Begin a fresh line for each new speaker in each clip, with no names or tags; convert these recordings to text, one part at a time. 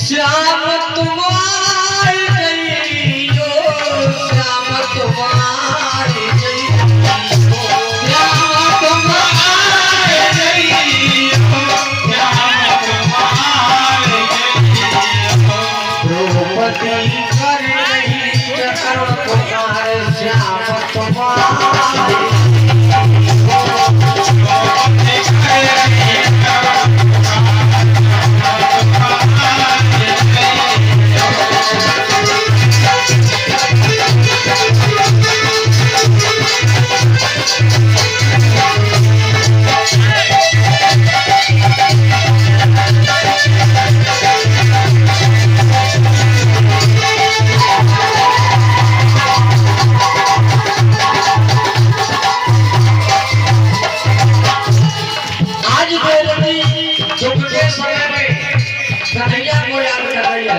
श्याम तुम्हारी जइयो श्याम तुम्हारी जइयो श्याम तुम्हारी जइयो श्याम तुम्हारी जइयो द्रौपदी कर रही चक्र तुम्हारे श्याम तुम्हारी कन्हैया को याद कर रही है।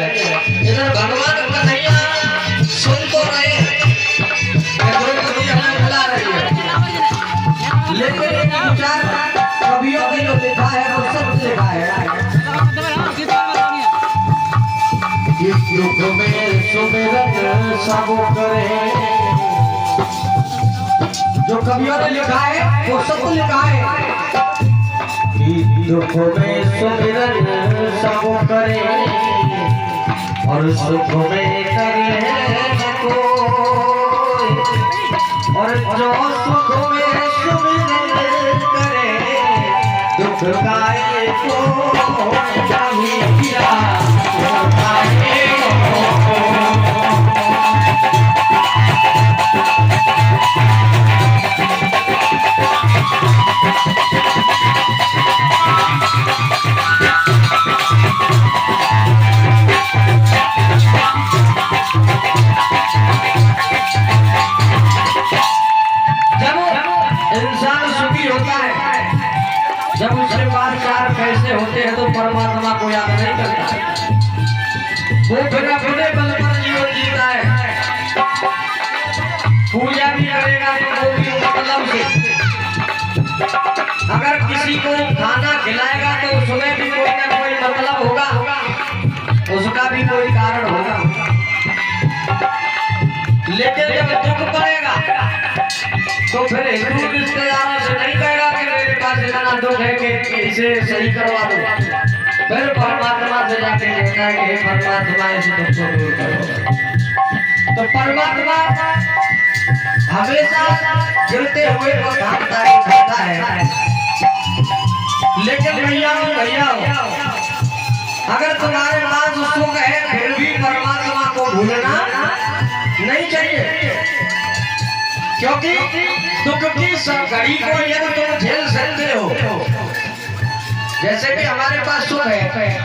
इधर भगवान कन्हैया सुन तो रहे द्रौपदी हमें बुला रही है, लेकिन एक विचार कवियों ने जो लिखा है वो सच लिखा है। युग में सुमिरन सब करे, जो कवियों ने लिखा है वो सच लिखा है। दुख में सुमिरन सब करे और सुख में करे कोई, और जो सुख में सुमिरन करे दुख गाए को कभी किया जब उसके पास चार पैसे होते हैं तो परमात्मा को याद नहीं करता, वो फिर अपने बल पर जीवन जीता है। पूजा भी करेगा तो वो भी मतलब से, अगर किसी को खाना खिलाएगा तो उसमें भी कोई ना कोई मतलब होगा, उसका भी कोई कारण होगा। लेकिन जब दुख पड़ेगा तो फिर हिंदू रिश्तेदारों से नहीं कहेगा कि मेरे पास इतना दुख है कि इसे सही करवा दो, फिर परमात्मा से जाके कहता है कि परमात्मा इस दुख को दूर करो। तो परमात्मा हमेशा गिरते हुए को खाता है। लेकिन भैया अगर तुम्हारे पास सुख है फिर भी परमात्मा को भूलना नहीं चाहिए, क्योंकि दुख की घड़ी को यदि तुम झेल सकते हो, जैसे कि हमारे पास सुख है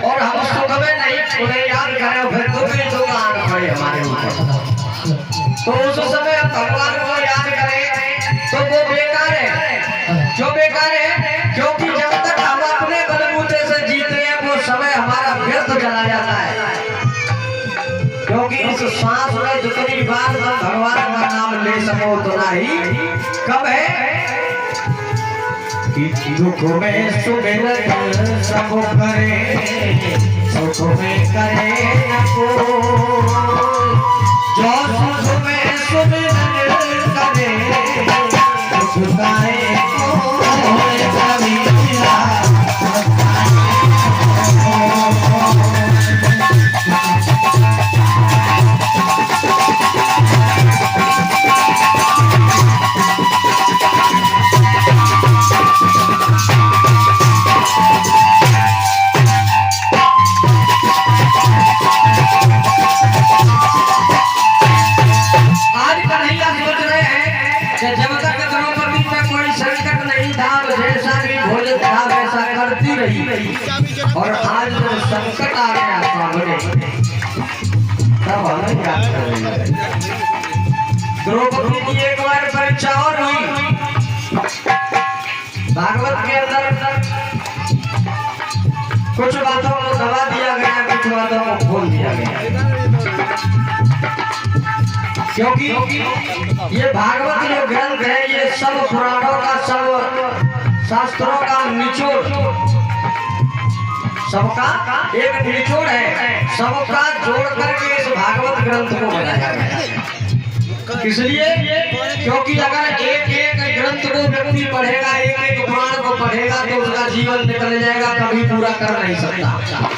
और हम सुख में नहीं उन्हें याद करें फिर दुख ही दुख आना पड़े हमारे ऊपर, तो उस समय हम भगवान को याद करें तो वो बेकार है। क्यों बेकार है? क्योंकि जब तक हम अपने बलबूते से जीते हैं वो समय हमारा व्यर्थ चला जाता है। क्योंकि इस सांस में जितनी बार तुम भगवान का नाम ले सको उतना ही कब है। दुख में सुमिरन सब करे, सुख में करे न कोई, जो सुख में सुमिरन करे दुख गाए कोई कभी किया। जब तक द्रौपदी पे कोई संकट नहीं था, जैसा भी भोजन था वैसा करती रही, और आज जब संकट आ गया सामने तब हमें क्या करेंगे। द्रौपदी की एक बार परीक्षा और हुई। भागवत के अंदर कुछ बातों को दबा दिया गया, कुछ बातों को खोल दिया गया, क्योंकि ये भागवत जो ग्रंथ है ये सब पुराणों का, सब शास्त्रों का निचोड़, सबका एक निचोड़ है, सबका जोड़ करके इस भागवत ग्रंथ को बनाया गया है। इसलिए क्योंकि अगर एक एक ग्रंथ को व्यक्ति पढ़ेगा, एक एक पुराण को पढ़ेगा तो उसका जीवन निकल जाएगा, कभी पूरा कर नहीं सकता।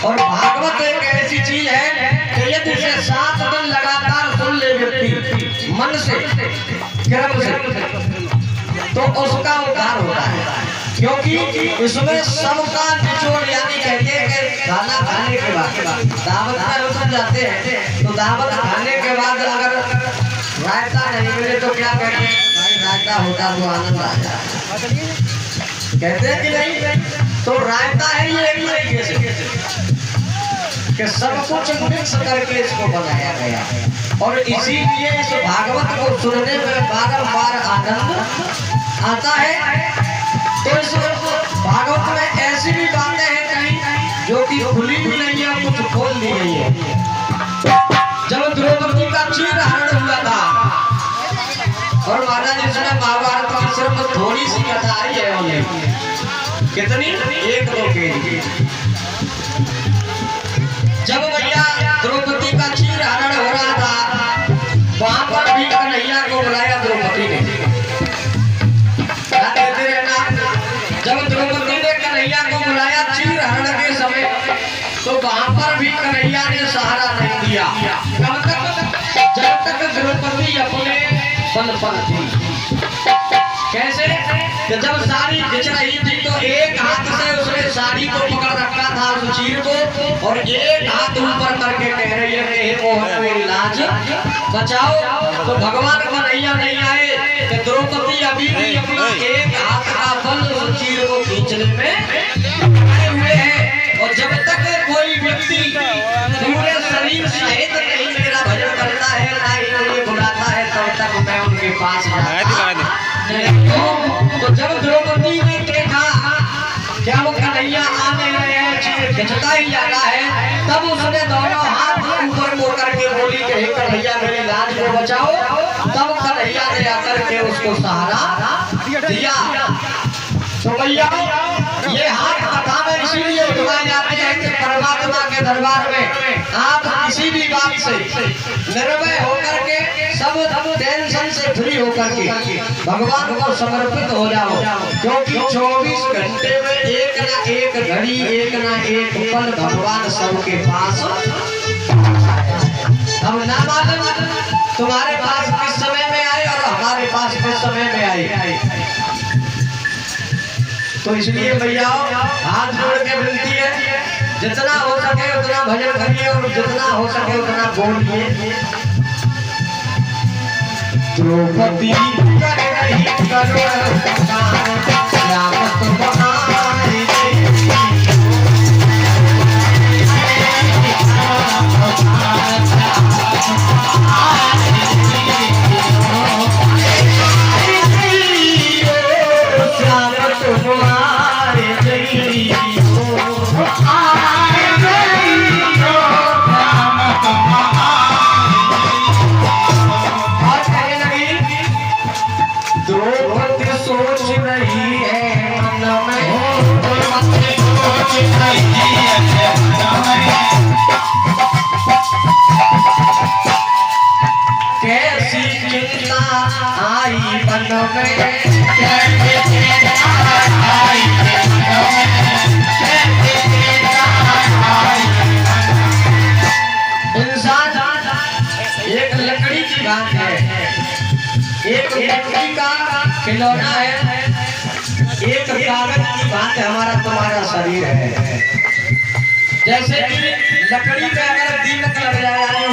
और भागवत एक ऐसी चीज है कि यदि इसे 7 दिन लगातार सुन ले व्यक्ति मन से, क्रम से, तो उसका उद्धार होता है। क्योंकि इसमें सबका निचोड़, यानी कहते हैं कि खाना खाने के बाद दावत में रुक जाते हैं, तो दावत खाने के बाद अगर रायता नहीं मिले तो क्या कहते हैं, भाई रायता होता तो आनंद आ जाए, कहते हैं कि नहीं। तो रायता है ये एक तरीके से कि सब कुछ मिक्स करके इसको बनाया गया है। और इसीलिए इस भागवत को सुनने में बार-बार आनंद आता है। तो इस भागवत में ऐसी भी बातें हैं कहीं जो कि खुली भी नहीं है, कुछ खोल दी गई है। जब द्रौपदी का चीरहरण हुआ था और महाराज इसमें महाभारत की सिर्फ थोड़ी सी कथा आई है, उन्हें कितनी 1-2 पेज। जब भैया द्रौपदी का चीरहरण हो रहा था, वहां पर भी कन्हैया को बुलाया द्रौपदी ने। जब द्रौपदी ने कन्हैया को बुलाया चीरहरण के समय, तो वहां पर भी कन्हैया ने सहारा नहीं दिया। कब तक? जब तक द्रौपदी अपने बल पर थी। कैसे? जब साड़ी खिंच रही थी तो एक हाथ से उसने साड़ी को पकड़ रखा था, उस चीर को, और एक हाथ ऊपर करके कह रही है कि हे मोहन मेरी लाज बचाओ। तो भगवान कन्हैया नहीं आए कि द्रौपदी अभी भी अपना एक हाथ का बल उस चीर को खींचने में आए हुए हैं। और जब तक कोई व्यक्ति पूरे शरीर सहित नहीं मेरा भजन करता है, ना ही बुलाता है, तब तक मैं उनके पास जाता नहीं। तो जब द्रौपदी ने देखा क्या वो कन्हैया आने रहे हैं, चीर खिंचता ही जा रहा है, तब उसने दोनों हाथ ऊपर को करके बोली कि हे कन्हैया मेरी लाज को बचाओ। तब कन्हैया ने आकर के उसको सहारा दिया। तो भैया ये हाथ कथा में इसीलिए उठाए जाते हैं कि परमात्मा के दरबार में आप किसी भी बात से निर्भय होकर के, सब टेंशन से फ्री होकर के भगवान को समर्पित हो जाओ। क्योंकि 24 घंटे में एक ना एक घड़ी, एक ना एक पल भगवान सबके पास। हम ना मालूम तुम्हारे पास किस समय में आए और हमारे पास किस समय में आए। तो इसलिए भैया हाथ जोड़ के विनती है, जितना हो सके उतना भजन करिए और जितना हो सके उतना बोलिए। द्रौपदी कर रही कैसी चिंता आई मन में, इंसान एक लकड़ी की बात है, एक लकड़ी का खिलौना है, एक कागज की बात है। हमारा तुम्हारा शरीर है, जैसे कि लकड़ी पे अगर दीमक लग जाए